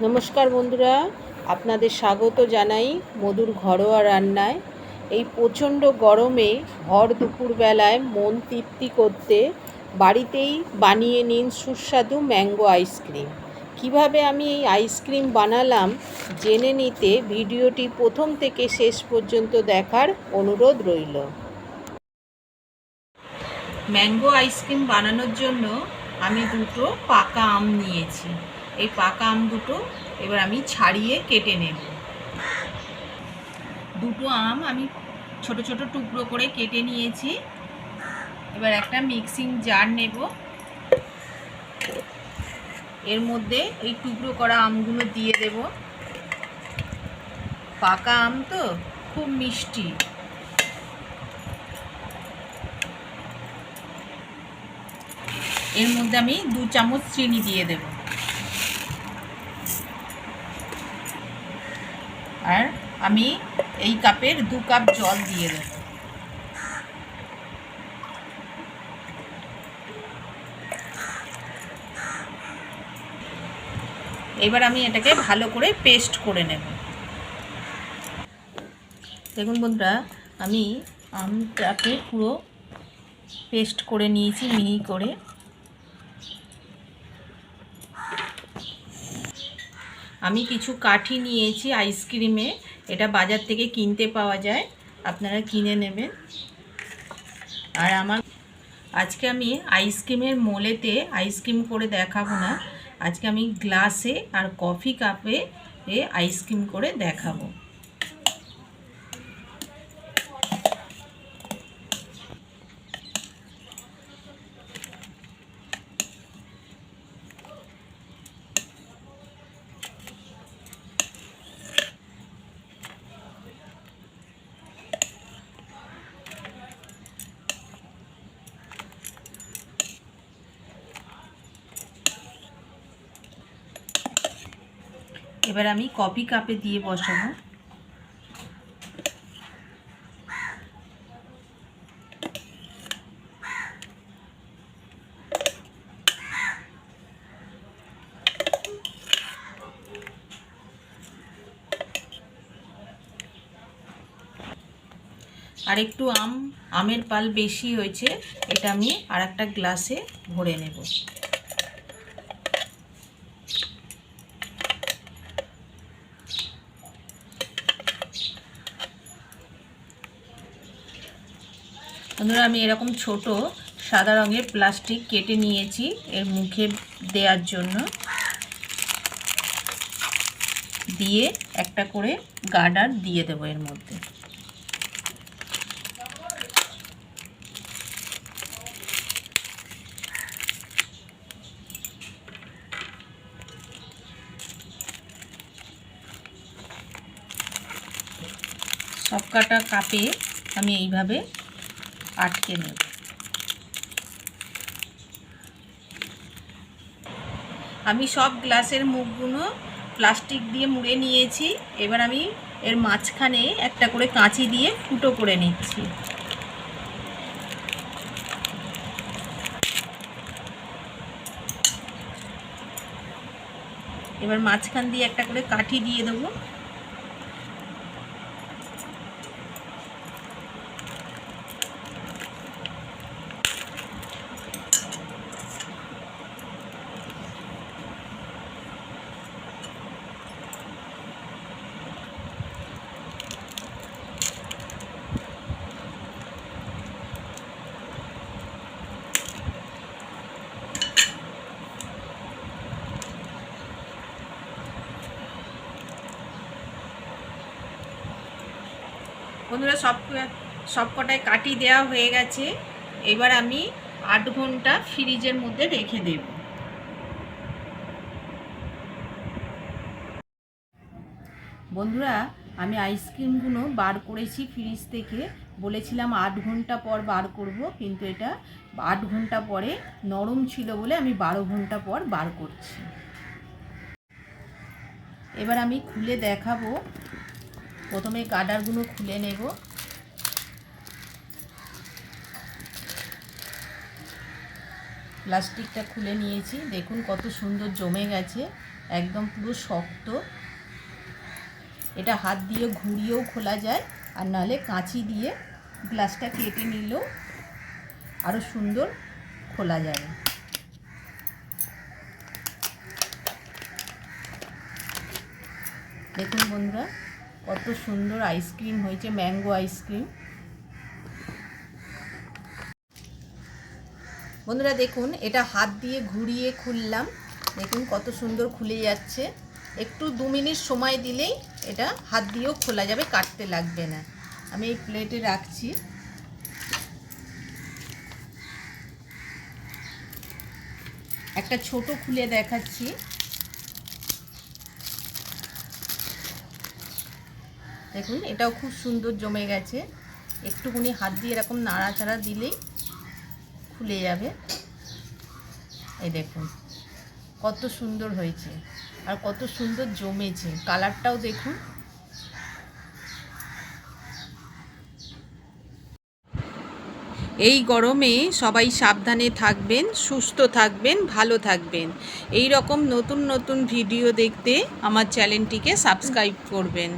নমস্কার বন্ধুরা, আপনাদের স্বাগত জানাই মধুর ঘরোয়া রান্নায়। এই প্রচণ্ড গরমে ভর দুপুরবেলায় মন তৃপ্তি করতে বাড়িতেই বানিয়ে নিন সুস্বাদু ম্যাঙ্গো আইসক্রিম। কিভাবে আমি এই আইসক্রিম বানালাম জেনে নিতে ভিডিওটি প্রথম থেকে শেষ পর্যন্ত দেখার অনুরোধ রইল। ম্যাঙ্গো আইসক্রিম বানানোর জন্য আমি দুটো পাকা আম নিয়েছি। এই পাকা আম দুটো এবার আমি ছাড়িয়ে কেটে নেব। দুটো আম আমি ছোট ছোট টুকরো করে কেটে নিয়েছি। এবার একটা মিক্সিং জার নেব। এর মধ্যে এই টুকরো করা আমগুলো দিয়ে দেব। পাকা আম তো খুব মিষ্টি। এর মধ্যে আমি 2 চামচ চিনি দিয়ে দেব। আর আমি এই কাপের 2 কাপ জল দিয়ে দেব। এবার আমি এটাকে ভালো করে পেস্ট করে নেব। দেখুন বন্ধুরা, আমি আমটাকে পুরো পেস্ট করে নিয়েছি মিহি করে। আমি কিছু কাঠি নিয়েছি আইসক্রিমে, এটা বাজার থেকে কিনতে পাওয়া যায়, আপনারা কিনে নেবেন। আর আজকে আমি আইসক্রিমের মোলেতে আইসক্রিম করে দেখাবো না, আজকে আমি গ্লাসে আর কফি কাপে আইসক্রিম করে দেখাবো। এবার আমি কফি কাপে দিয়ে বসাবো। আর একটু আমের পাল বেশি হয়েছে, এটা আমি আর একটা গ্লাসে ভরে নেব। বন্ধুরা, আমি এরকম ছোট সাদা রঙের প্লাস্টিক কেটে নিয়েছি এর মুখে দেওয়ার জন্য। দিয়ে একটা করে গার্ডার দিয়ে দেবো এর মধ্যে। সবকটা কাপে আমি এইভাবে আটকে নেব। আমি সব গ্লাসের মুখগুলো প্লাস্টিক দিয়ে মুড়ে নিয়েছি। এবার আমি এর মাঝখানে একটা করে কাঁচি দিয়ে ফুটো করে নিচ্ছি। এবার মাঝখান দিয়ে একটা করে কাঠি দিয়ে দেবো। বন্ধুরা, সবকটায় কাটি দেওয়া হয়ে গেছে। এবার আমি 8 ঘন্টা ফ্রিজের মধ্যে রেখে দেব। বন্ধুরা, আমি আইসক্রিমগুলো বার করেছি ফ্রিজ থেকে। বলেছিলাম 8 ঘন্টা পর বার করব, কিন্তু এটা 8 ঘন্টা পরে নরম ছিল বলে আমি 12 ঘন্টা পর বার করছি। এবার আমি খুলে দেখাবো। প্রথমে গার্ডারগুলো খুলে নেব। প্লাস্টিকটা খুলে নিয়েছি, দেখুন কত সুন্দর জমে গেছে। একদম পুরো শক্ত। এটা হাত দিয়ে ঘুরিয়েও খোলা যায়, আর নাহলে কাঁচি দিয়ে গ্লাসটা কেটে নিলেও আরও সুন্দর খোলা যাবে। দেখুন বন্ধুরা, কত সুন্দর আইসক্রিম হয়েছে, ম্যাঙ্গো আইসক্রিম। বন্ধুরা দেখুন, এটা হাত দিয়ে ঘুরিয়ে খুললাম, দেখুন কত সুন্দর খুলে যাচ্ছে। একটু 2 মিনিট সময় দিলেই এটা হাত দিয়েও খোলা যাবে, কাটতে লাগবে না। আমি এই প্লেটে রাখছি। একটা ছোট খুলে দেখাচ্ছি। দেখুন এটাও খুব সুন্দর জমে গেছে। একটুখানি হাত দিয়ে এরকম নাড়াচাড়া দিলেই খুলে যাবে। এই দেখুন কত সুন্দর হয়েছে আর কত সুন্দর জমেছে, কালারটাও দেখুন। এই গরমে সবাই সাবধানে থাকবেন, সুস্থ থাকবেন, ভালো থাকবেন। এই রকম নতুন নতুন ভিডিও দেখতে আমার চ্যানেলটিকে সাবস্ক্রাইব করবেন।